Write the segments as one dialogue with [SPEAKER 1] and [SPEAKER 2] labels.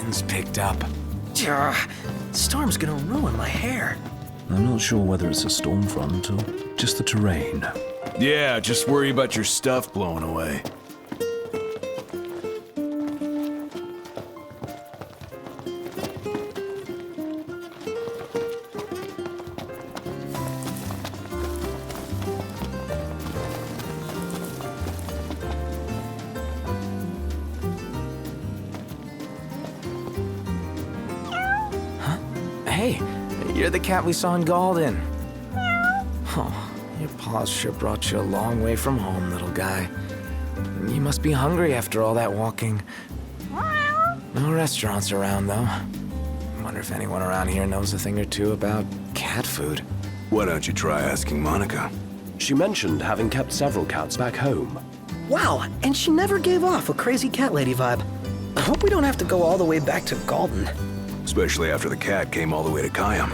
[SPEAKER 1] Sun's picked up. Storm's gonna ruin my hair.
[SPEAKER 2] I'm not sure whether it's a storm front or just the terrain.
[SPEAKER 3] Yeah, just worry about your stuff blowing away.
[SPEAKER 1] Hey, you're the cat we saw in Galden. Oh, your paws sure brought you a long way from home, little guy. You must be hungry after all that walking. No restaurants around, though. Wonder if anyone around here knows a thing or two about cat food.
[SPEAKER 3] Why don't you try asking Monica?
[SPEAKER 4] She mentioned having kept several cats back home.
[SPEAKER 5] Wow, and she never gave off a crazy cat lady vibe. I hope we don't have to go all the way back to Galden.
[SPEAKER 3] Especially after the cat came all the way to Kayam.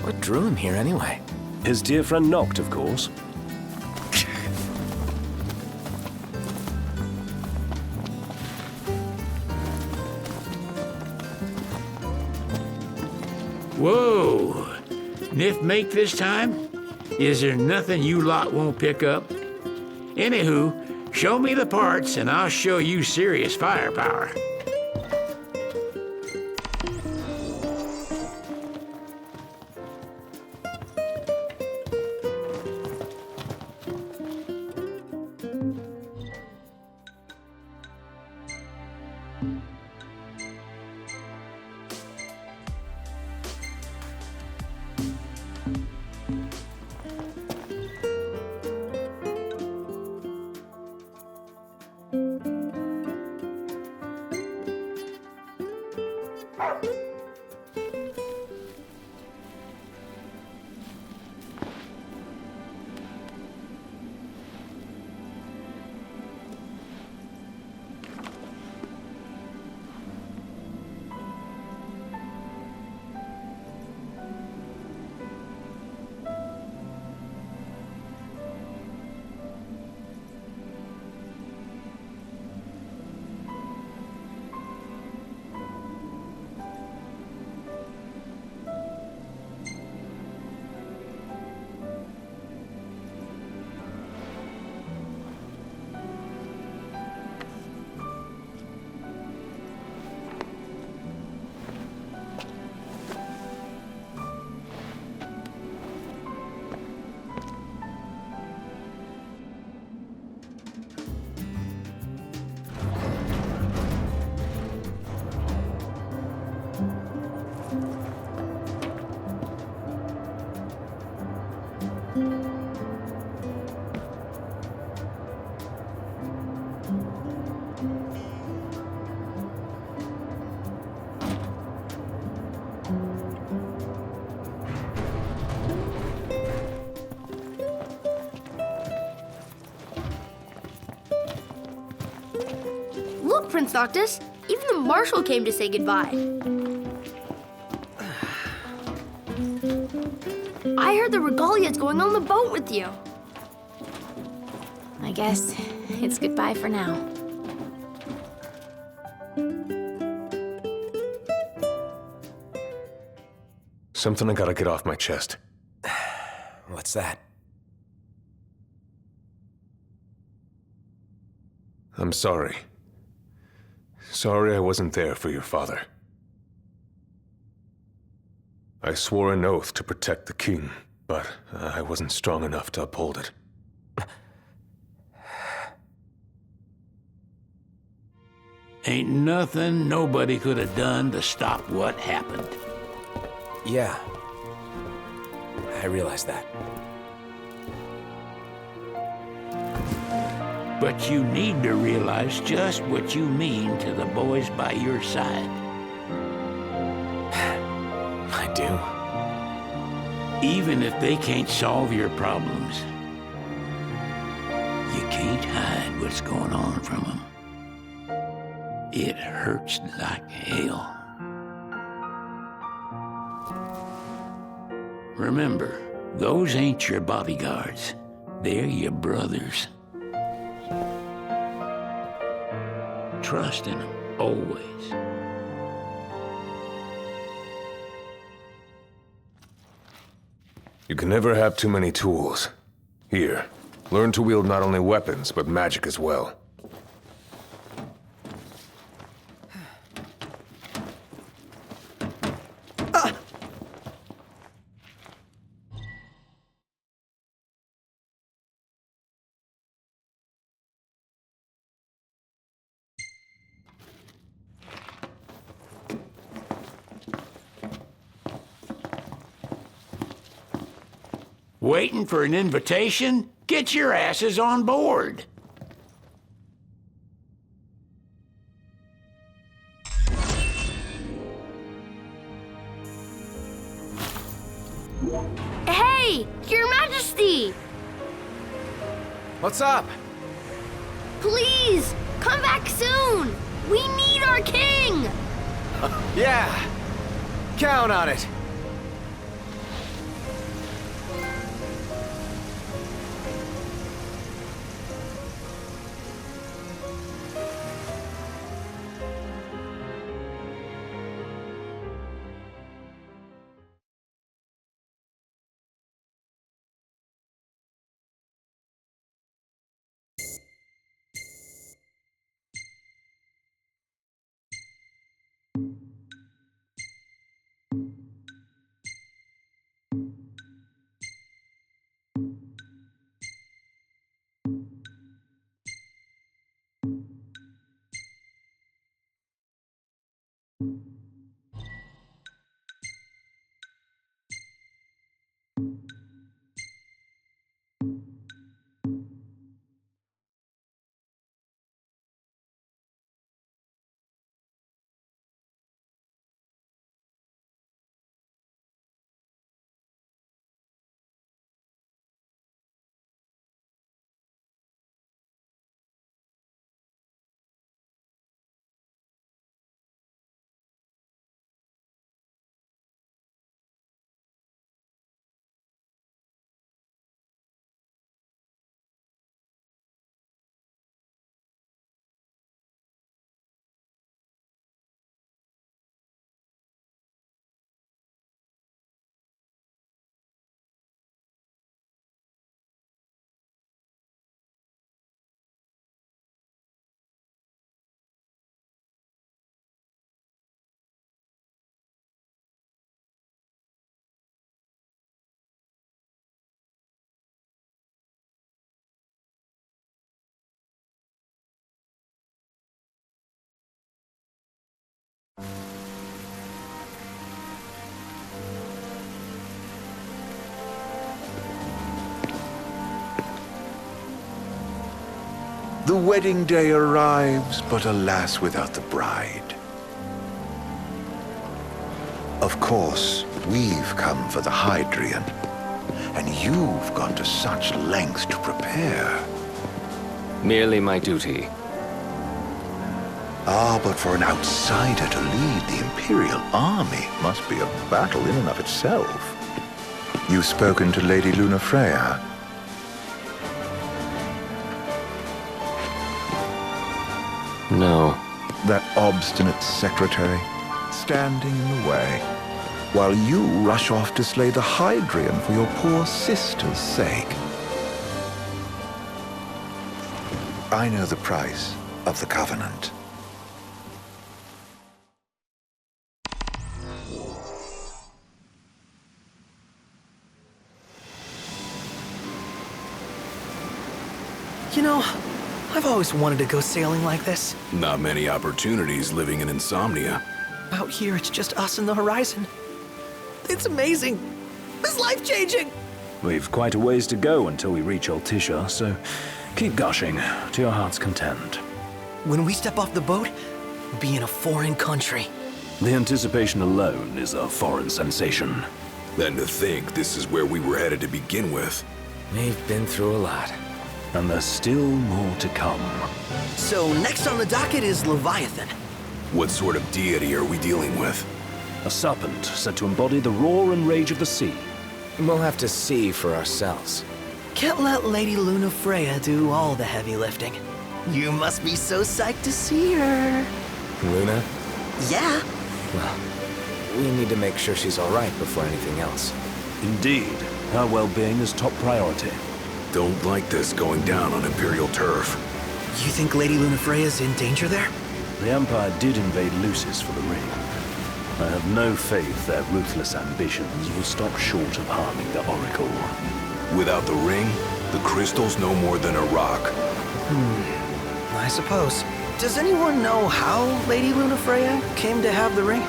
[SPEAKER 1] What drew him here anyway?
[SPEAKER 4] His dear friend Noct, of course.
[SPEAKER 6] Whoa! Niff make this time? Is there nothing you lot won't pick up? Anywho, show me the parts and I'll show you serious firepower.
[SPEAKER 7] Look, Prince Noctis, even the Marshal came to say goodbye. I heard the Regalia's going on the boat with you.
[SPEAKER 8] I guess it's goodbye for now.
[SPEAKER 9] Something I gotta get off my chest.
[SPEAKER 1] What's that?
[SPEAKER 9] I'm sorry. Sorry I wasn't there for your father. I swore an oath to protect the king, but I wasn't strong enough to uphold it.
[SPEAKER 6] Ain't nothing nobody could have done to stop what happened.
[SPEAKER 1] Yeah. I realize that.
[SPEAKER 6] But you need to realize just what you mean to the boys by your side.
[SPEAKER 1] I do.
[SPEAKER 6] Even if they can't solve your problems, you can't hide what's going on from them. It hurts like hell. Remember, those ain't your bodyguards. They're your brothers. Trust in them, always.
[SPEAKER 9] You can never have too many tools. Here, learn to wield not only weapons, but magic as well.
[SPEAKER 6] Waiting for an invitation? Get your asses on board.
[SPEAKER 7] Hey, Your Majesty!
[SPEAKER 1] What's up?
[SPEAKER 7] Please, come back soon! We need our king!
[SPEAKER 1] Yeah, count on it.
[SPEAKER 10] The wedding day arrives, but alas, without the bride. Of course, we've come for the Hydrian, and you've gone to such lengths to prepare.
[SPEAKER 11] Merely my duty.
[SPEAKER 10] Ah, but for an outsider to lead the Imperial army must be a battle in and of itself. You've spoken to Lady Lunafreya.
[SPEAKER 11] No.
[SPEAKER 10] That obstinate secretary, standing in the way, while you rush off to slay the Hydrian for your poor sister's sake. I know the price of the Covenant.
[SPEAKER 5] You know, I've always wanted to go sailing like this.
[SPEAKER 3] Not many opportunities living in Insomnia.
[SPEAKER 5] Out here, it's just us and the horizon. It's amazing. It's life-changing.
[SPEAKER 2] We've quite a ways to go until we reach Altissia, so keep gushing to your heart's content.
[SPEAKER 5] When we step off the boat, we'll be in a foreign country.
[SPEAKER 2] The anticipation alone is a foreign sensation.
[SPEAKER 3] Then to think this is where we were headed to begin with.
[SPEAKER 1] We've been through a lot.
[SPEAKER 2] And there's still more to come.
[SPEAKER 5] So next on the docket is Leviathan.
[SPEAKER 3] What sort of deity are we dealing with?
[SPEAKER 2] A serpent said to embody the roar and rage of the sea.
[SPEAKER 1] We'll have to see for ourselves.
[SPEAKER 5] Can't let Lady Lunafreya do all the heavy lifting. You must be so psyched to see her.
[SPEAKER 1] Luna?
[SPEAKER 5] Yeah.
[SPEAKER 1] Well, we need to make sure she's all right before anything else.
[SPEAKER 2] Indeed. Her well-being is top priority.
[SPEAKER 3] Don't like this going down on Imperial turf.
[SPEAKER 5] You think Lady Lunafreya's in danger there?
[SPEAKER 2] The Empire did invade Lucis for the ring. I have no faith their ruthless ambitions will stop short of harming the Oracle.
[SPEAKER 3] Without the ring, the crystal's no more than a rock.
[SPEAKER 5] I suppose. Does anyone know how Lady Lunafreya came to have the ring?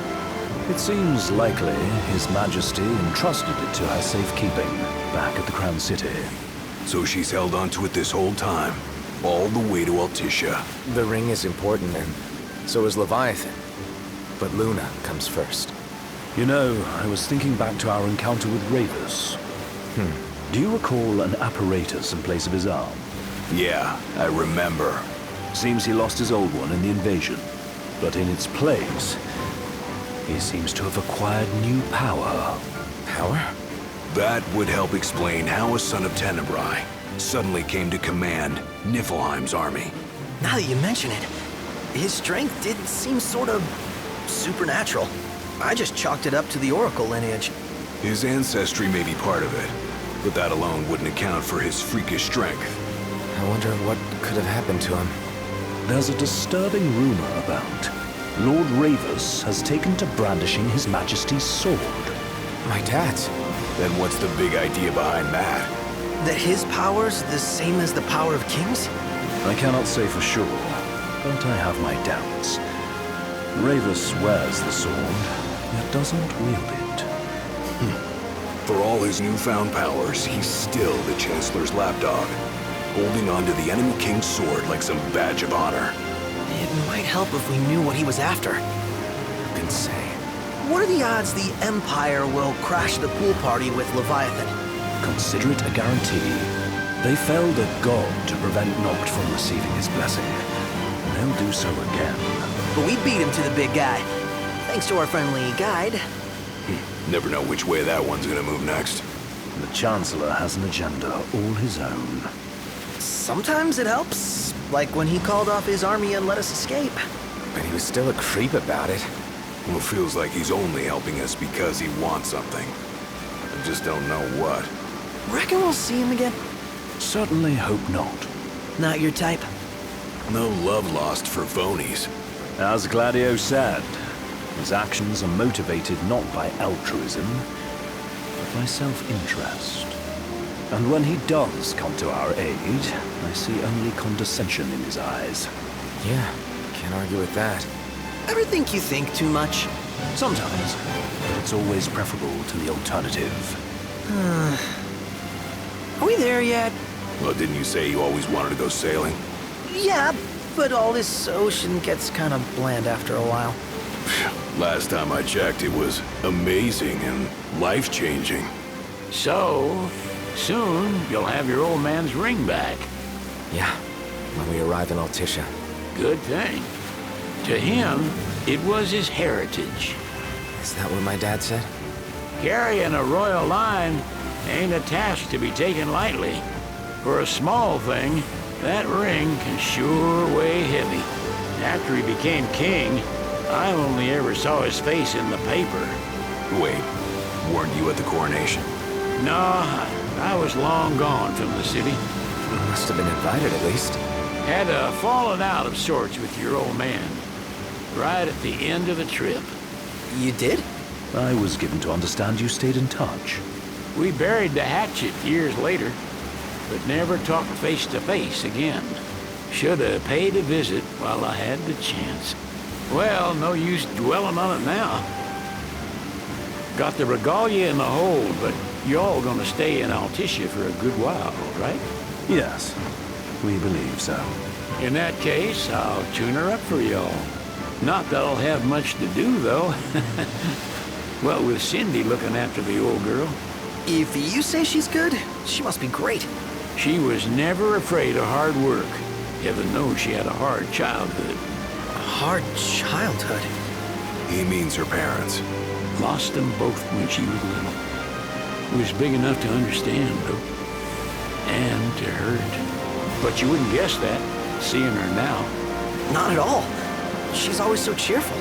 [SPEAKER 2] It seems likely His Majesty entrusted it to her safekeeping back at the Crown City.
[SPEAKER 3] So she's held onto it this whole time, all the way to Altissia.
[SPEAKER 1] The ring is important, and so is Leviathan. But Luna comes first.
[SPEAKER 2] You know, I was thinking back to our encounter with Ravus. Do you recall an apparatus in place of his arm?
[SPEAKER 3] Yeah, I remember.
[SPEAKER 2] Seems he lost his old one in the invasion. But in its place, he seems to have acquired new power.
[SPEAKER 1] Power?
[SPEAKER 3] That would help explain how a son of Tenebrae suddenly came to command Niflheim's army.
[SPEAKER 5] Now that you mention it, his strength did seem sort of supernatural. I just chalked it up to the Oracle lineage.
[SPEAKER 3] His ancestry may be part of it, but that alone wouldn't account for his freakish strength.
[SPEAKER 1] I wonder what could have happened to him.
[SPEAKER 2] There's a disturbing rumor about Lord Ravus has taken to brandishing His Majesty's sword.
[SPEAKER 1] My dad's.
[SPEAKER 3] Then what's the big idea behind that?
[SPEAKER 5] That his power's the same as the power of kings?
[SPEAKER 2] I cannot say for sure, but I have my doubts. Ravus wears the sword, yet doesn't wield it.
[SPEAKER 3] For all his newfound powers, he's still the Chancellor's lapdog, holding onto the enemy king's sword like some badge of honor.
[SPEAKER 5] It might help if we knew what he was after.
[SPEAKER 1] Who can say?
[SPEAKER 5] What are the odds the Empire will crash the pool party with Leviathan?
[SPEAKER 2] Consider it a guarantee. They failed a god to prevent Noct from receiving his blessing. They'll do so again.
[SPEAKER 5] But we beat him to the big guy, thanks to our friendly guide.
[SPEAKER 3] Never know which way that one's gonna move next.
[SPEAKER 2] The Chancellor has an agenda all his own.
[SPEAKER 5] Sometimes it helps, like when he called off his army and let us escape.
[SPEAKER 1] But he was still a creep about it.
[SPEAKER 3] Well, it feels like he's only helping us because he wants something. I just don't know what.
[SPEAKER 5] Reckon we'll see him again?
[SPEAKER 2] Certainly hope not.
[SPEAKER 5] Not your type?
[SPEAKER 3] No love lost for phonies.
[SPEAKER 2] As Gladio said, his actions are motivated not by altruism, but by self-interest. And when he does come to our aid, I see only condescension in his eyes.
[SPEAKER 1] Yeah, can't argue with that.
[SPEAKER 5] Ever think you think too much?
[SPEAKER 2] Sometimes, but it's always preferable to the alternative.
[SPEAKER 5] Are we there yet?
[SPEAKER 3] Well, didn't you say you always wanted to go sailing?
[SPEAKER 5] Yeah, but all this ocean gets kind of bland after a while.
[SPEAKER 3] Last time I checked, it was amazing and life-changing.
[SPEAKER 6] So, soon you'll have your old man's ring back.
[SPEAKER 1] Yeah, when we arrive in Altissia.
[SPEAKER 6] Good thing. To him, it was his heritage.
[SPEAKER 1] Is that what my dad said?
[SPEAKER 6] Carrying a royal line ain't a task to be taken lightly. For a small thing, that ring can sure weigh heavy. After he became king, I only ever saw his face in the paper.
[SPEAKER 3] Wait, weren't you at the coronation?
[SPEAKER 6] No, I was long gone from the city.
[SPEAKER 1] You must have been invited at least.
[SPEAKER 6] Had a falling out of sorts with your old man. Right at the end of the trip.
[SPEAKER 5] You did?
[SPEAKER 2] I was given to understand you stayed in touch.
[SPEAKER 6] We buried the hatchet years later, but never talked face to face again. Should have paid a visit while I had the chance. Well, no use dwelling on it now. Got the regalia in the hold, but y'all gonna stay in Altissia for a good while, right?
[SPEAKER 2] Yes, we believe so.
[SPEAKER 6] In that case, I'll tune her up for y'all. Not that I'll have much to do, though. Well, with Cindy looking after the old girl.
[SPEAKER 5] If you say she's good, she must be great.
[SPEAKER 6] She was never afraid of hard work. Heaven knows she had a hard childhood.
[SPEAKER 5] A hard childhood?
[SPEAKER 3] He means her parents.
[SPEAKER 6] Lost them both when she was little. Was big enough to understand, though. And to hurt. But you wouldn't guess that, seeing her now.
[SPEAKER 5] Not at all. She's always so cheerful.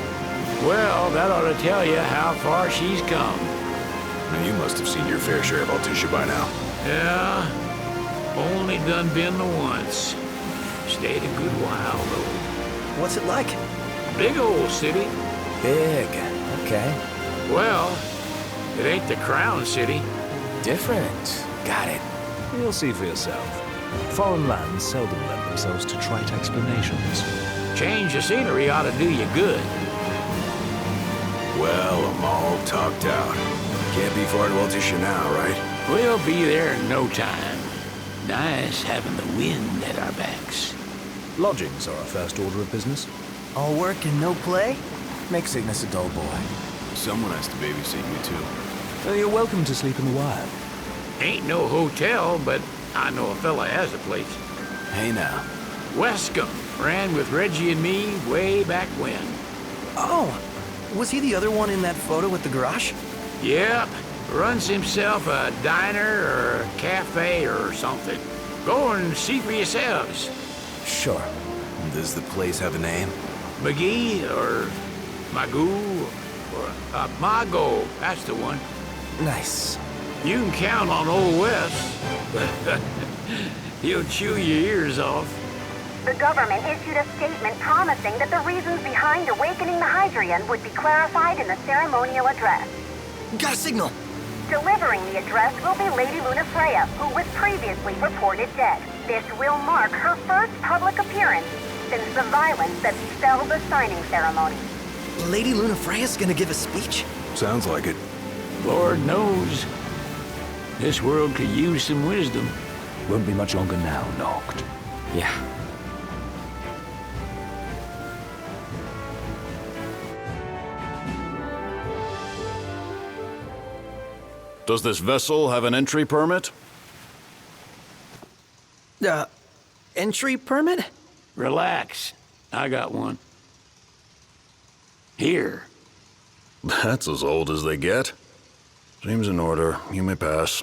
[SPEAKER 6] Well, that ought to tell you how far she's come.
[SPEAKER 3] You must have seen your fair share of Altissia by now.
[SPEAKER 6] Yeah, only done been the once. Stayed a good while, though.
[SPEAKER 5] What's it like?
[SPEAKER 6] Big old city.
[SPEAKER 1] Big. Okay.
[SPEAKER 6] Well, it ain't the Crown City.
[SPEAKER 1] Different. Got it.
[SPEAKER 2] You'll see for yourself. Foreign lands seldom lend themselves to trite explanations.
[SPEAKER 6] Change of scenery ought to do you good.
[SPEAKER 3] Well, I'm all talked out. Can't be far to Altissia now, right?
[SPEAKER 6] We'll be there in no time. Nice having the wind at our backs.
[SPEAKER 2] Lodgings are our first order of business.
[SPEAKER 5] All work and no play?
[SPEAKER 1] Make Cygnus a dull boy.
[SPEAKER 3] Someone has to babysit you, too.
[SPEAKER 2] Well, you're welcome to sleep in the wild.
[SPEAKER 6] Ain't no hotel, but I know a fella has a place.
[SPEAKER 3] Hey now.
[SPEAKER 6] Wescombe ran with Reggie and me way back when.
[SPEAKER 5] Oh, was he the other one in that photo at the garage?
[SPEAKER 6] Yep, runs himself a diner or a cafe or something. Go and see for yourselves.
[SPEAKER 1] Sure.
[SPEAKER 3] Does the place have a name?
[SPEAKER 6] McGee or Magoo or Mago, that's the one.
[SPEAKER 1] Nice.
[SPEAKER 6] You can count on Old West. He'll chew your ears off.
[SPEAKER 12] The government issued a statement promising that the reasons behind awakening the Hydrian would be clarified in the ceremonial address.
[SPEAKER 5] Got a signal.
[SPEAKER 12] Delivering the address will be Lady Lunafreya, who was previously reported dead. This will mark her first public appearance since the violence that befell the signing ceremony.
[SPEAKER 5] Lady Lunafreya's gonna give a speech?
[SPEAKER 3] Sounds like it.
[SPEAKER 6] Lord knows. This world could use some wisdom.
[SPEAKER 2] Won't be much longer now, Noct.
[SPEAKER 1] Yeah.
[SPEAKER 13] Does this vessel have an entry permit?
[SPEAKER 5] Entry permit?
[SPEAKER 6] Relax. I got one. Here.
[SPEAKER 13] That's as old as they get. Seems in order. You may pass.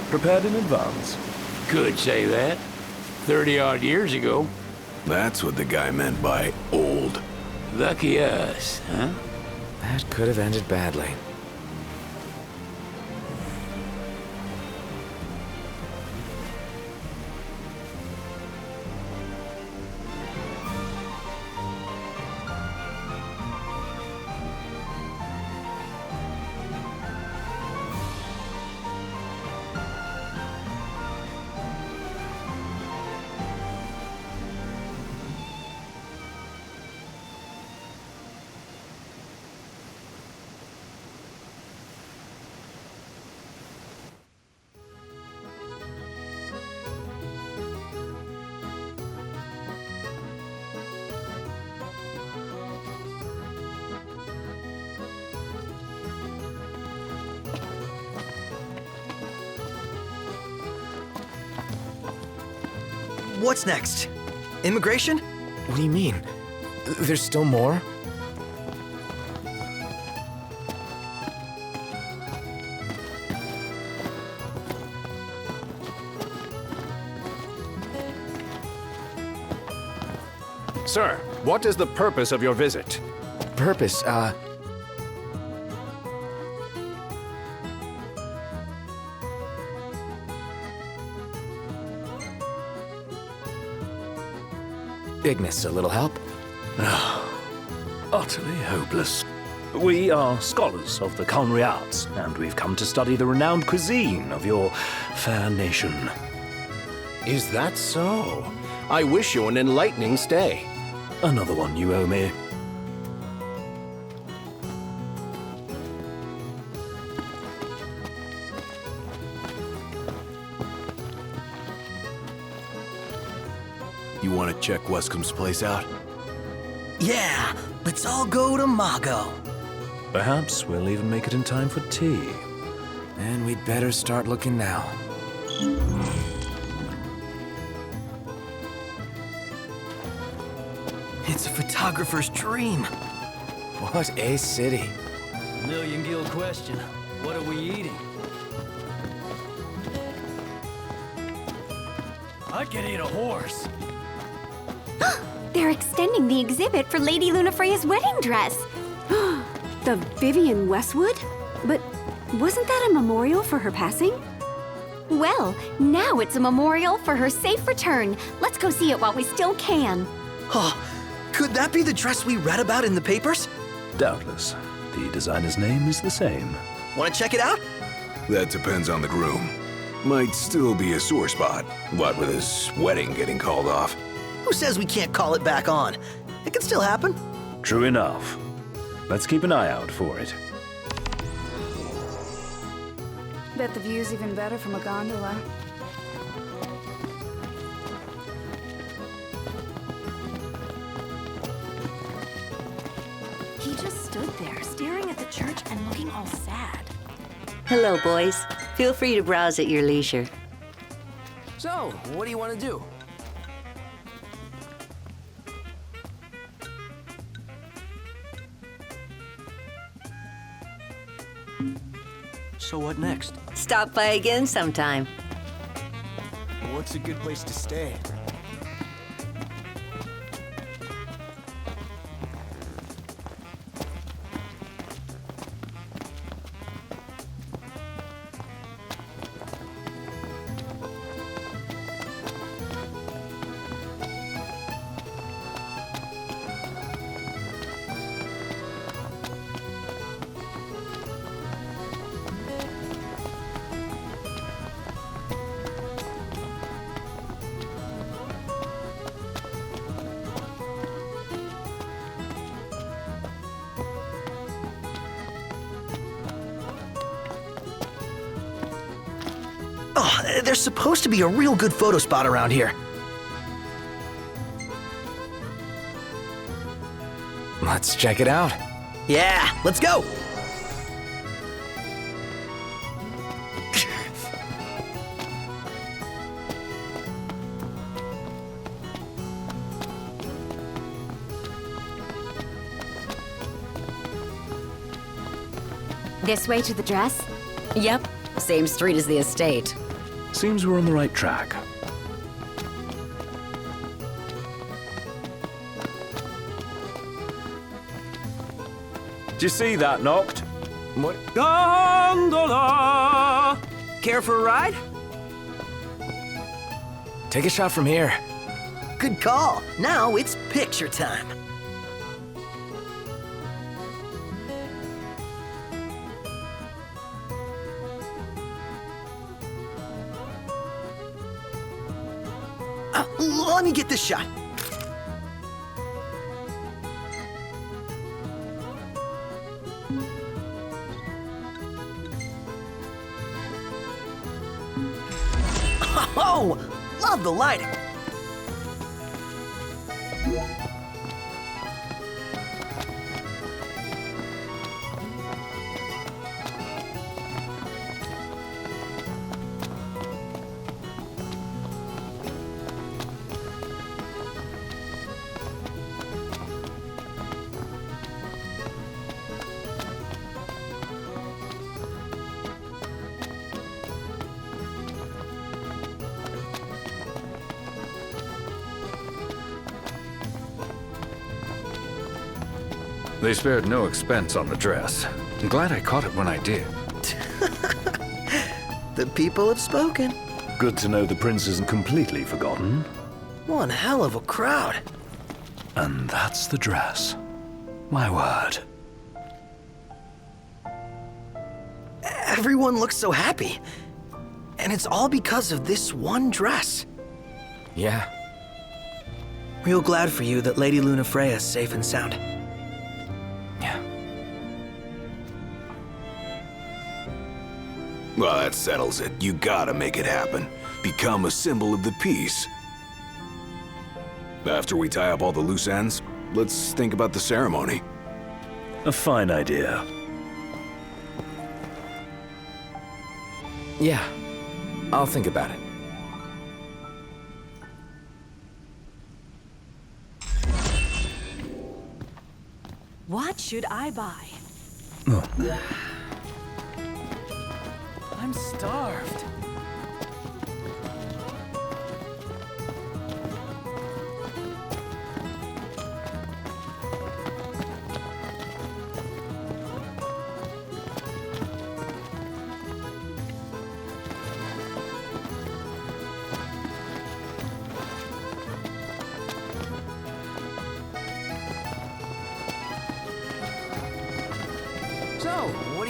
[SPEAKER 2] Prepared in advance.
[SPEAKER 6] Could say that. 30-odd years ago.
[SPEAKER 3] That's what the guy meant by old.
[SPEAKER 6] Lucky us, huh?
[SPEAKER 1] That could have ended badly.
[SPEAKER 5] What's next? Immigration?
[SPEAKER 1] What do you mean? There's still more?
[SPEAKER 14] Sir, what is the purpose of your visit?
[SPEAKER 1] Purpose, Ignis, a little help?
[SPEAKER 2] Utterly hopeless. We are scholars of the culinary arts, and we've come to study the renowned cuisine of your fair nation.
[SPEAKER 14] Is that so? I wish you an enlightening stay.
[SPEAKER 2] Another one you owe me.
[SPEAKER 3] You want to check Wescombe's place out?
[SPEAKER 5] Yeah, let's all go to Mago.
[SPEAKER 2] Perhaps we'll even make it in time for tea.
[SPEAKER 1] And we'd better start looking now.
[SPEAKER 5] It's a photographer's dream.
[SPEAKER 1] What a city.
[SPEAKER 15] Million-gill question. What are we eating? I could eat a horse.
[SPEAKER 16] They're extending the exhibit for Lady Lunafreya's wedding dress. The Vivian Westwood? But wasn't that a memorial for her passing? Well, now it's a memorial for her safe return. Let's go see it while we still can.
[SPEAKER 5] Oh, could that be the dress we read about in the papers?
[SPEAKER 2] Doubtless. The designer's name is the same.
[SPEAKER 5] Want to check it out?
[SPEAKER 3] That depends on the groom. Might still be a sore spot, what with his wedding getting called off.
[SPEAKER 5] Who says we can't call it back on? It can still happen.
[SPEAKER 2] True enough. Let's keep an eye out for it.
[SPEAKER 17] Bet the view's even better from a gondola.
[SPEAKER 16] He just stood there, staring at the church and looking all sad.
[SPEAKER 18] Hello, boys. Feel free to browse at your leisure.
[SPEAKER 15] So, what do you want to do? So what next?
[SPEAKER 18] Stop by again sometime.
[SPEAKER 15] What's a good place to stay?
[SPEAKER 5] Oh, there's supposed to be a real good photo spot around here.
[SPEAKER 1] Let's check it out.
[SPEAKER 5] Yeah, let's go!
[SPEAKER 16] This way to the dress?
[SPEAKER 18] Yep, same street as the estate.
[SPEAKER 2] Seems we're on the right track. Do you see that, Noct?
[SPEAKER 15] What? Gondola! Care for a ride?
[SPEAKER 1] Take a shot from here.
[SPEAKER 5] Good call. Now it's picture time. Let me get this shot. Oh, love the lighting.
[SPEAKER 19] They spared no expense on the dress. I'm glad I caught it when I did.
[SPEAKER 5] The people have spoken.
[SPEAKER 2] Good to know the prince isn't completely forgotten.
[SPEAKER 5] One hell of a crowd.
[SPEAKER 2] And that's the dress. My word.
[SPEAKER 5] Everyone looks so happy. And it's all because of this one dress.
[SPEAKER 1] Yeah.
[SPEAKER 5] Real glad for you that Lady Lunafreya's safe and sound.
[SPEAKER 3] Well, that settles it. You gotta make it happen. Become a symbol of the peace. After we tie up all the loose ends, let's think about the ceremony.
[SPEAKER 2] A fine idea.
[SPEAKER 1] Yeah, I'll think about it.
[SPEAKER 17] What should I buy? I'm starved.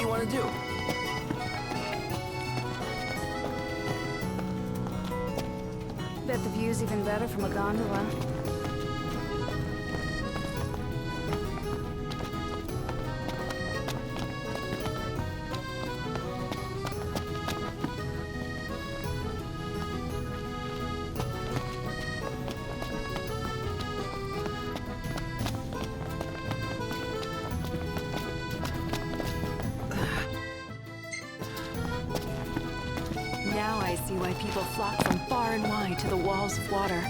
[SPEAKER 5] do you want to do?
[SPEAKER 17] Bet the view's even better from a gondola.
[SPEAKER 20] Now I see why people flock from far and wide to the walls of water.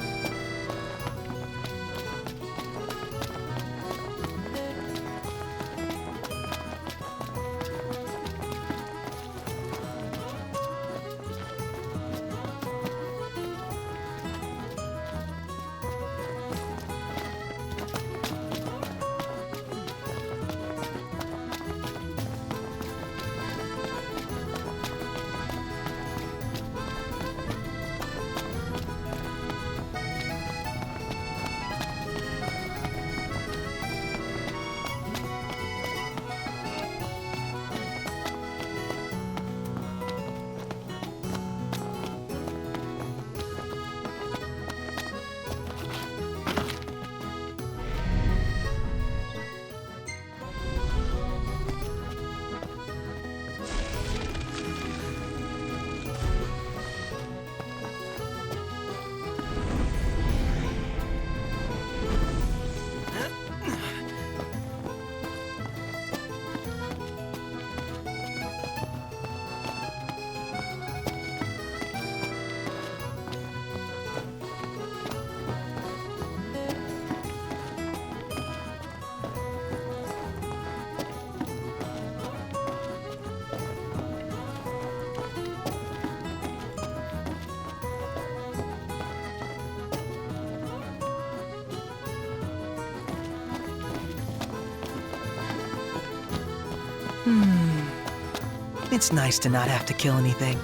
[SPEAKER 5] It's nice to not have to kill anything.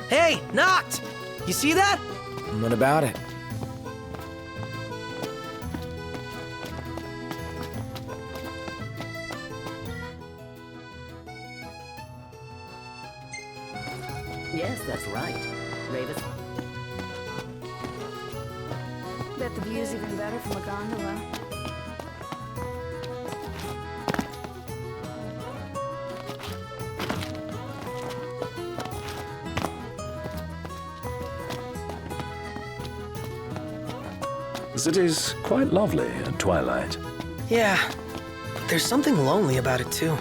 [SPEAKER 5] Hey, Noct! You see that?
[SPEAKER 1] What about it?
[SPEAKER 18] Yes, that's right. Raven.
[SPEAKER 17] Bet the view's even better from a gondola.
[SPEAKER 2] The city's quite lovely at twilight.
[SPEAKER 5] Yeah, but there's something lonely about it too.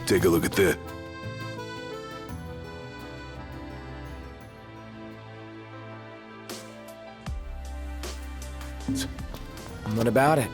[SPEAKER 3] Take a look at this.
[SPEAKER 1] What about it?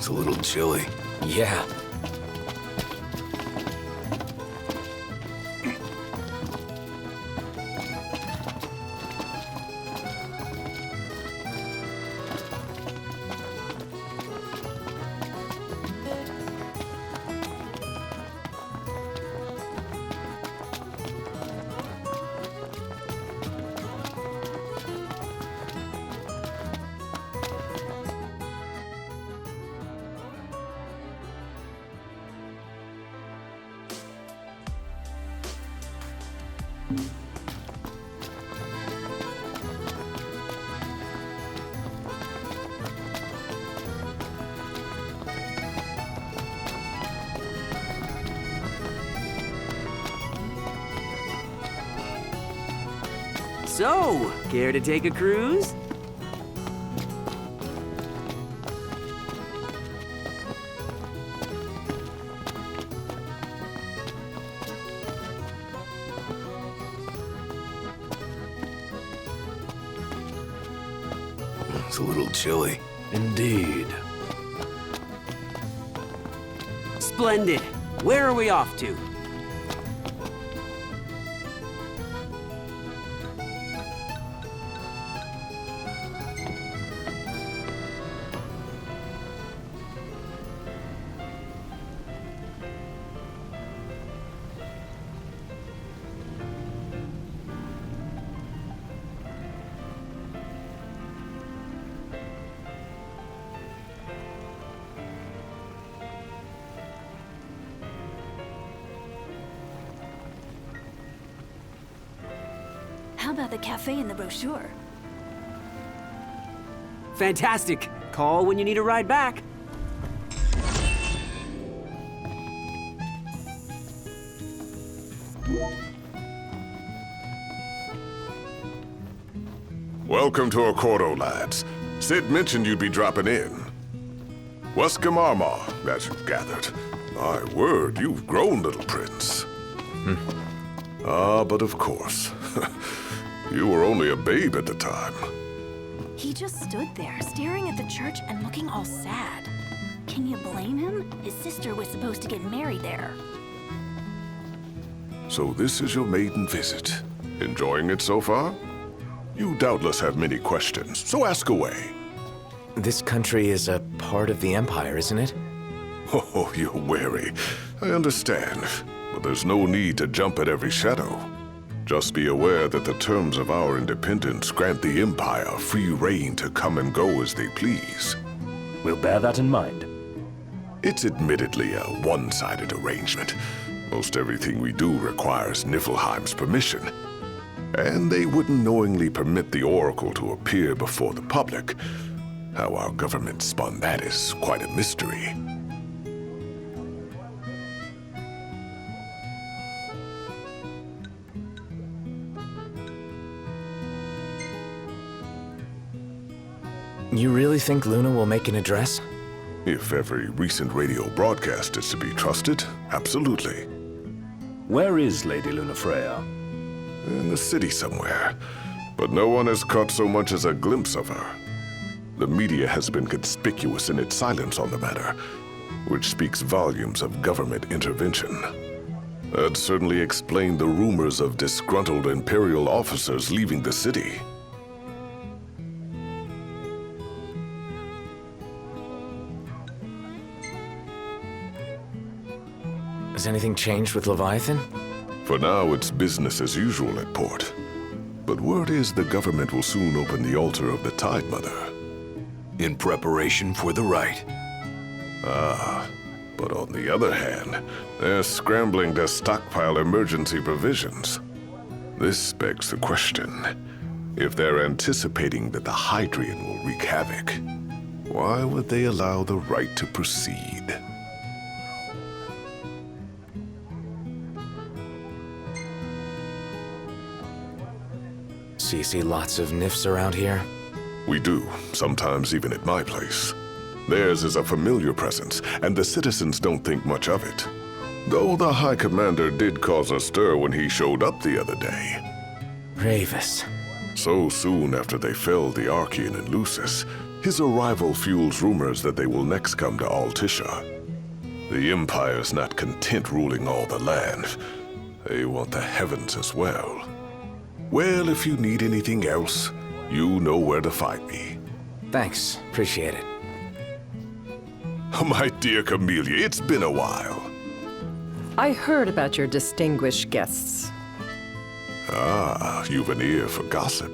[SPEAKER 3] It's a little chilly.
[SPEAKER 1] Yeah.
[SPEAKER 21] So, care to take a cruise?
[SPEAKER 3] It's a little chilly.
[SPEAKER 2] Indeed.
[SPEAKER 21] Splendid. Where are we off to?
[SPEAKER 17] How about the cafe in the brochure?
[SPEAKER 21] Fantastic. Call when you need a ride back.
[SPEAKER 22] Welcome to Accordo, lads. Sid mentioned you'd be dropping in. Wescom Armor, as you've gathered. My word, you've grown, little prince. Ah, but of course. You were only a babe at the time.
[SPEAKER 17] He just stood there, staring at the church and looking all sad. Can you blame him? His sister was supposed to get married there.
[SPEAKER 22] So this is your maiden visit. Enjoying it so far? You doubtless have many questions, so ask away.
[SPEAKER 1] This country is a part of the Empire, isn't it?
[SPEAKER 22] Oh, you're wary. I understand. But there's no need to jump at every shadow. Just be aware that the terms of our independence grant the Empire free reign to come and go as they please.
[SPEAKER 2] We'll bear that in mind.
[SPEAKER 22] It's admittedly a one-sided arrangement. Most everything we do requires Niflheim's permission. And they wouldn't knowingly permit the Oracle to appear before the public. How our government spun that is quite a mystery.
[SPEAKER 1] You really think Luna will make an address?
[SPEAKER 22] If every recent radio broadcast is to be trusted, absolutely.
[SPEAKER 2] Where is Lady Lunafreya?
[SPEAKER 22] In the city somewhere. But no one has caught so much as a glimpse of her. The media has been conspicuous in its silence on the matter, which speaks volumes of government intervention. That certainly explained the rumors of disgruntled Imperial officers leaving the city.
[SPEAKER 1] Has anything changed with Leviathan?
[SPEAKER 22] For now, it's business as usual at port. But word is the government will soon open the altar of the Tide Mother.
[SPEAKER 3] In preparation for the rite.
[SPEAKER 22] Ah, but on the other hand, they're scrambling to stockpile emergency provisions. This begs the question, if they're anticipating that the Hydrian will wreak havoc, why would they allow the rite to proceed?
[SPEAKER 1] So you see lots of Nifs around here?
[SPEAKER 22] We do, sometimes even at my place. Theirs is a familiar presence, and the citizens don't think much of it. Though the High Commander did cause a stir when he showed up the other day.
[SPEAKER 1] Ravis.
[SPEAKER 22] So soon after they felled the Archean and Lucis, His arrival fuels rumors that they will next come to Altissia. The Empire's not content ruling all the land. They want the heavens as well. Well, if you need anything else, you know where to find me.
[SPEAKER 1] Thanks. Appreciate it.
[SPEAKER 22] My dear Camelia, it's been a while.
[SPEAKER 4] I heard about your distinguished guests.
[SPEAKER 22] Ah, you've an ear for gossip.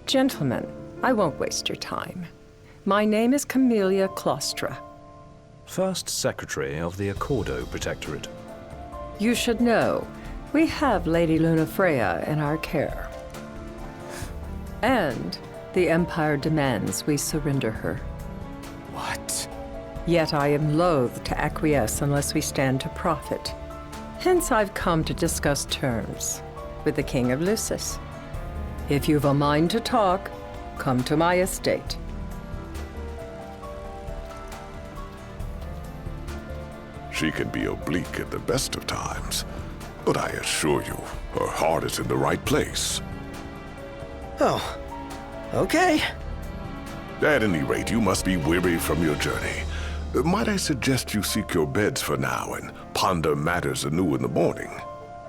[SPEAKER 4] Gentlemen, I won't waste your time. My name is Camelia Claustra.
[SPEAKER 2] First Secretary of the Accordo Protectorate.
[SPEAKER 4] You should know, we have Lady Lunafreya in our care. And the Empire demands we surrender her.
[SPEAKER 1] What?
[SPEAKER 4] Yet I am loath to acquiesce unless we stand to profit. Hence I've come to discuss terms with the King of Lucis. If you've a mind to talk, come to my estate.
[SPEAKER 22] She can be oblique at the best of times, but I assure you, her heart is in the right place.
[SPEAKER 5] Oh, okay.
[SPEAKER 22] At any rate, you must be weary from your journey. Might I suggest you seek your beds for now and ponder matters anew in the morning?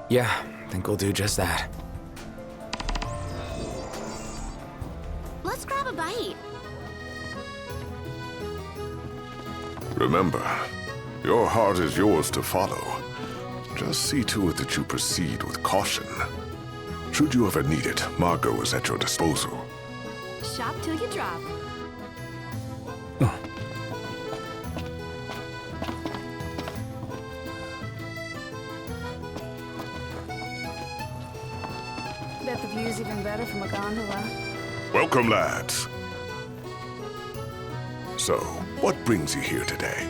[SPEAKER 1] Yeah, I think we'll do just that.
[SPEAKER 7] Let's grab a bite.
[SPEAKER 22] Remember, your heart is yours to follow. Just see to it that you proceed with caution. Should you ever need it, Margot is at your disposal.
[SPEAKER 17] Shop till you drop. Bet the view's even better from a gondola.
[SPEAKER 22] Welcome, lads. So, what brings you here today?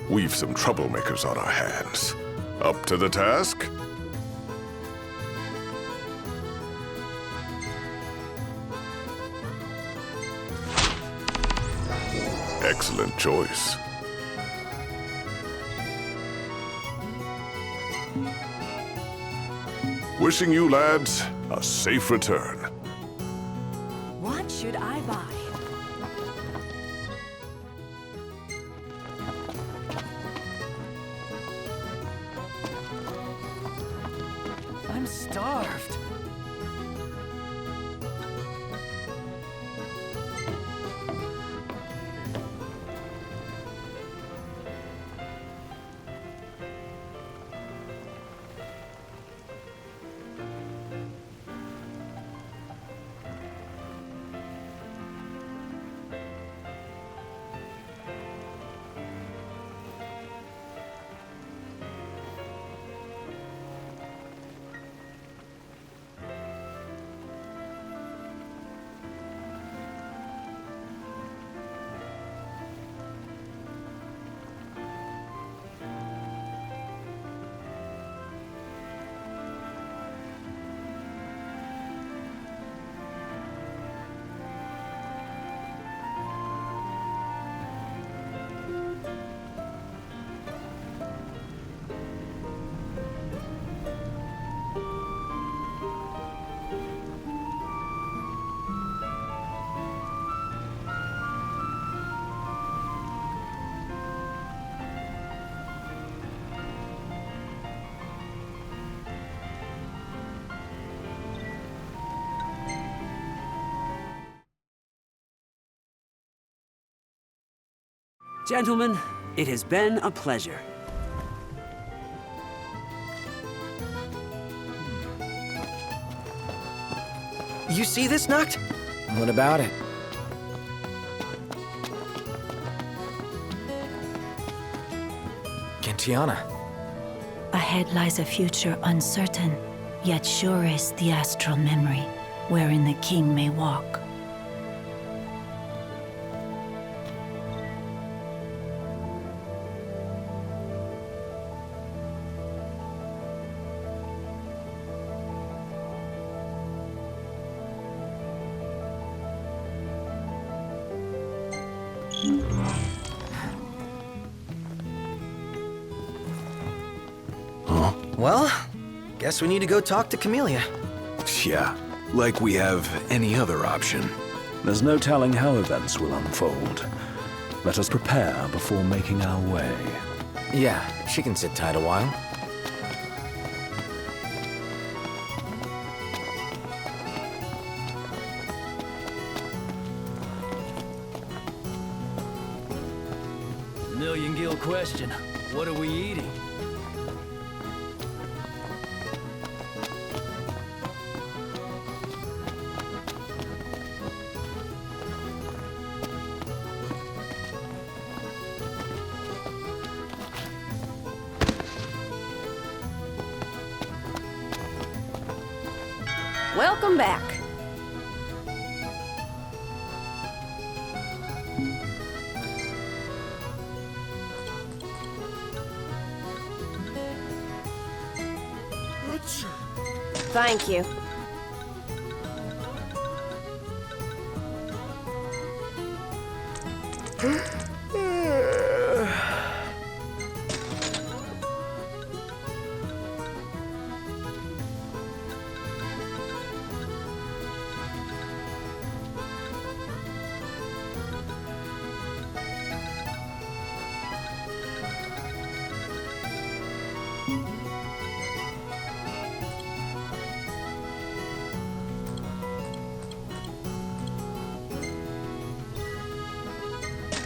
[SPEAKER 22] We've some troublemakers on our hands. Up to the task? Excellent choice. Wishing you lads a safe return.
[SPEAKER 20] What should I buy? I'm starved.
[SPEAKER 21] Gentlemen, it has been a pleasure.
[SPEAKER 5] You see this, Noct?
[SPEAKER 1] What about it? Gentiana.
[SPEAKER 8] Ahead lies a future uncertain, yet sure is the astral memory, wherein the king may walk.
[SPEAKER 3] Huh?
[SPEAKER 5] Well, guess we need to go talk to Camelia.
[SPEAKER 3] Yeah, like we have any other option.
[SPEAKER 2] There's no telling how events will unfold. Let us prepare before making our way.
[SPEAKER 1] Yeah, she can sit tight a while.
[SPEAKER 15] Million Gil question. What are we eating?
[SPEAKER 9] Welcome back. Thank you.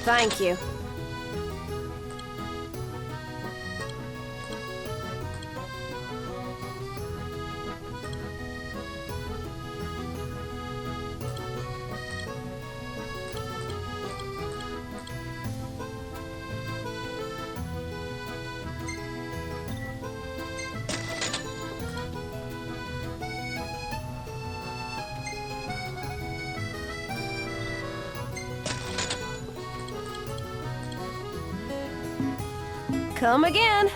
[SPEAKER 9] Thank you. Come again.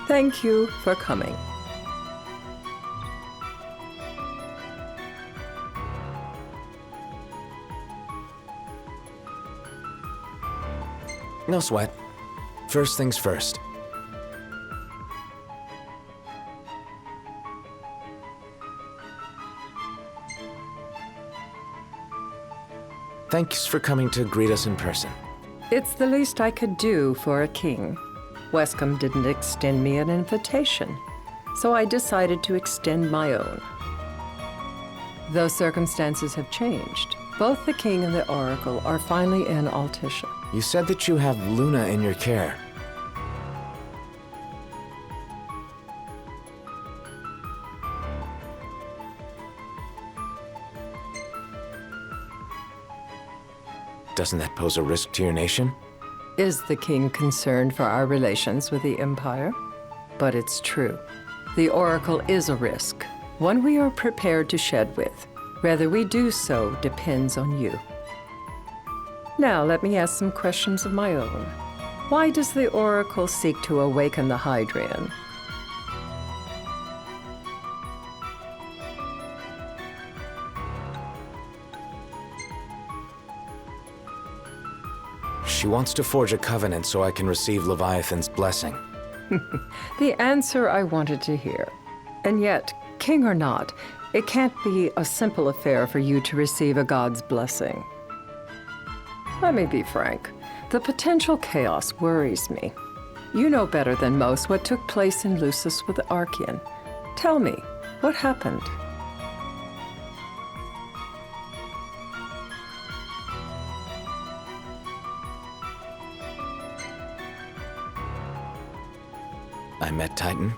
[SPEAKER 4] Thank you for coming.
[SPEAKER 1] No sweat. First things first. Thanks for coming to greet us in person.
[SPEAKER 4] It's the least I could do for a king. Wescom didn't extend me an invitation, so I decided to extend my own. Though circumstances have changed, both the king and the oracle are finally in Altissia.
[SPEAKER 1] You said that you have Luna in your care. Doesn't that pose a risk to your nation?
[SPEAKER 4] Is the king concerned for our relations with the Empire? But it's true. The oracle is a risk, one we are prepared to shed with. Whether we do so depends on you. Now, let me ask some questions of my own. Why does the oracle seek to awaken the Hydrian?
[SPEAKER 1] She wants to forge a covenant so I can receive Leviathan's blessing.
[SPEAKER 4] The answer I wanted to hear. And yet, king or not, it can't be a simple affair for you to receive a god's blessing. Let me be frank. The potential chaos worries me. You know better than most what took place in Lucis with Archean. Tell me, what happened?
[SPEAKER 1] I met Titan,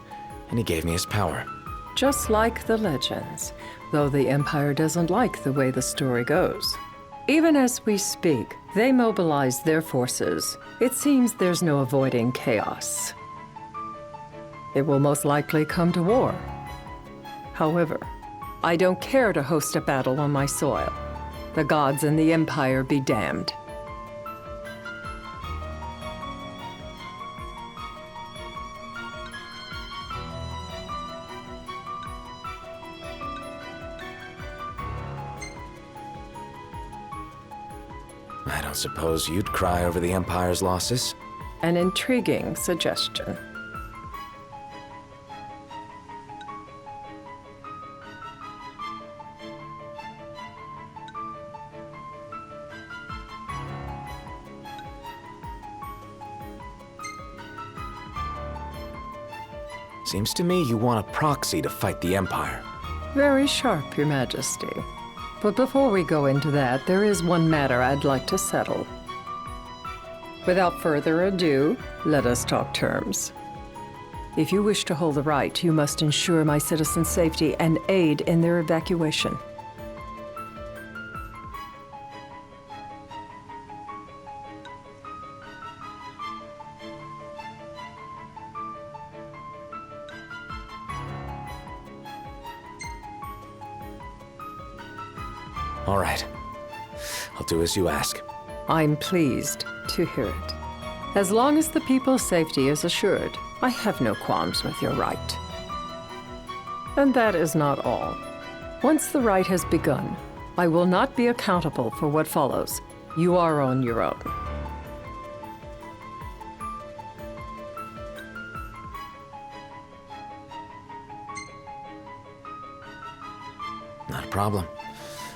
[SPEAKER 1] and he gave me his power.
[SPEAKER 4] Just like the legends, though the Empire doesn't like the way the story goes. Even as we speak, they mobilize their forces. It seems there's no avoiding chaos. It will most likely come to war. However, I don't care to host a battle on my soil. The gods and the Empire be damned.
[SPEAKER 1] I don't suppose you'd cry over the Empire's losses?
[SPEAKER 4] An intriguing suggestion.
[SPEAKER 1] Seems to me you want a proxy to fight the Empire.
[SPEAKER 4] Very sharp, Your Majesty. But before we go into that, there is one matter I'd like to settle. Without further ado, let us talk terms. If you wish to hold the right, you must ensure my citizens' safety and aid in their evacuation.
[SPEAKER 1] All right. I'll do as you ask.
[SPEAKER 4] I'm pleased to hear it. As long as the people's safety is assured, I have no qualms with your right. And that is not all. Once the rite has begun, I will not be accountable for what follows. You are on your own.
[SPEAKER 1] Not a problem.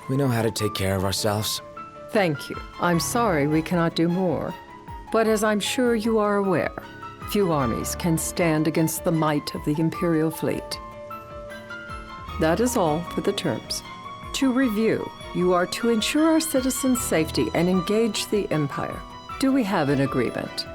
[SPEAKER 1] We know how to take care of ourselves.
[SPEAKER 4] Thank you. I'm sorry we cannot do more. But as I'm sure you are aware, few armies can stand against the might of the Imperial fleet. That is all for the terms. To review, you are to ensure our citizens' safety and engage the Empire. Do we have an agreement?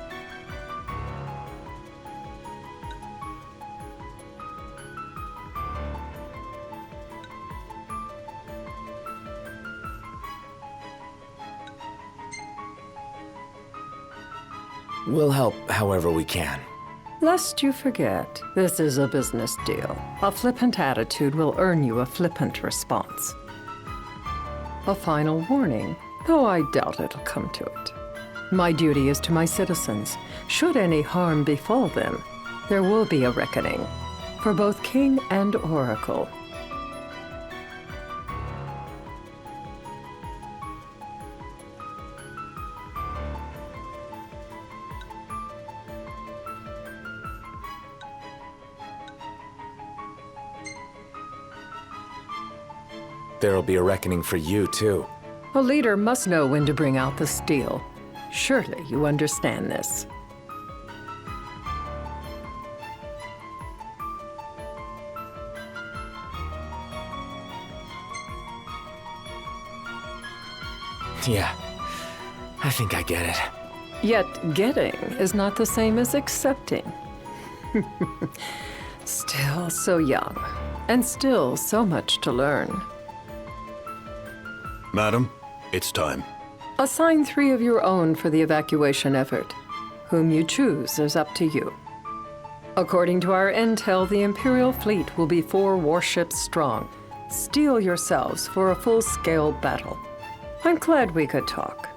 [SPEAKER 1] We'll help however we can.
[SPEAKER 4] Lest you forget, this is a business deal. A flippant attitude will earn you a flippant response. A final warning, though I doubt it'll come to it. My duty is to my citizens. Should any harm befall them, There will be a reckoning for both king and oracle.
[SPEAKER 1] There'll be a reckoning for you, too.
[SPEAKER 4] A leader must know when to bring out the steel. Surely you understand this.
[SPEAKER 1] Yeah, I think I get it.
[SPEAKER 4] Yet getting is not the same as accepting. Still so young, and still so much to learn.
[SPEAKER 13] Madam, it's time.
[SPEAKER 4] Assign 3 of your own for the evacuation effort. Whom you choose is up to you. According to our intel, the Imperial fleet will be 4 warships strong. Steel yourselves for a full-scale battle. I'm glad we could talk.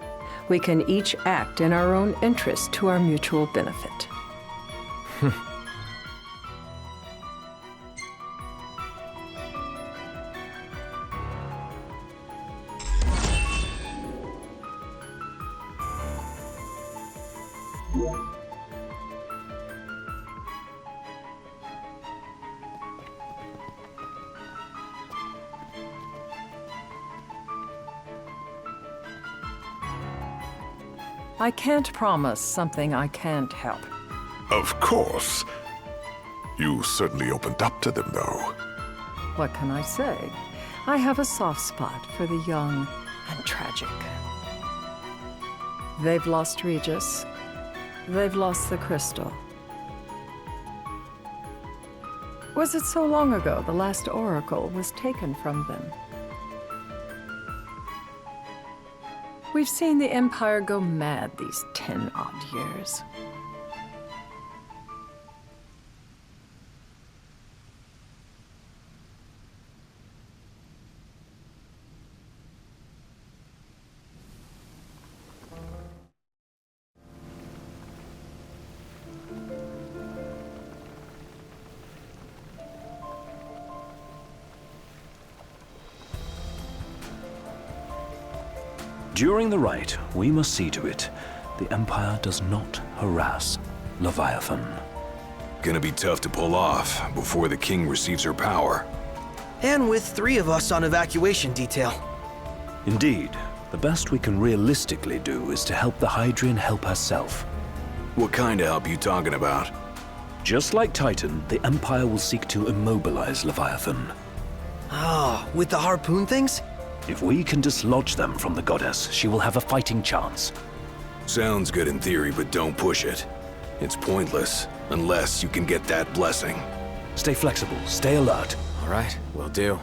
[SPEAKER 4] We can each act in our own interest to our mutual benefit. I can't promise something I can't help.
[SPEAKER 22] Of course. You certainly opened up to them, though.
[SPEAKER 4] What can I say? I have a soft spot for the young and tragic. They've lost Regis. They've lost the crystal. Was it so long ago the last oracle was taken from them? We've seen the Empire go mad these 10-odd years.
[SPEAKER 2] During the rite, we must see to it the Empire does not harass Leviathan.
[SPEAKER 3] Gonna be tough to pull off before the king receives her power.
[SPEAKER 5] And with 3 of us on evacuation detail.
[SPEAKER 2] Indeed, the best we can realistically do is to help the Hydrian help herself.
[SPEAKER 3] What kind of help you talking about?
[SPEAKER 2] Just like Titan, the Empire will seek to immobilize Leviathan.
[SPEAKER 5] Ah, with the harpoon things?
[SPEAKER 2] If we can dislodge them from the goddess, she will have a fighting chance.
[SPEAKER 3] Sounds good in theory, but don't push it. It's pointless, unless you can get that blessing.
[SPEAKER 2] Stay flexible, stay alert.
[SPEAKER 1] All right, will do.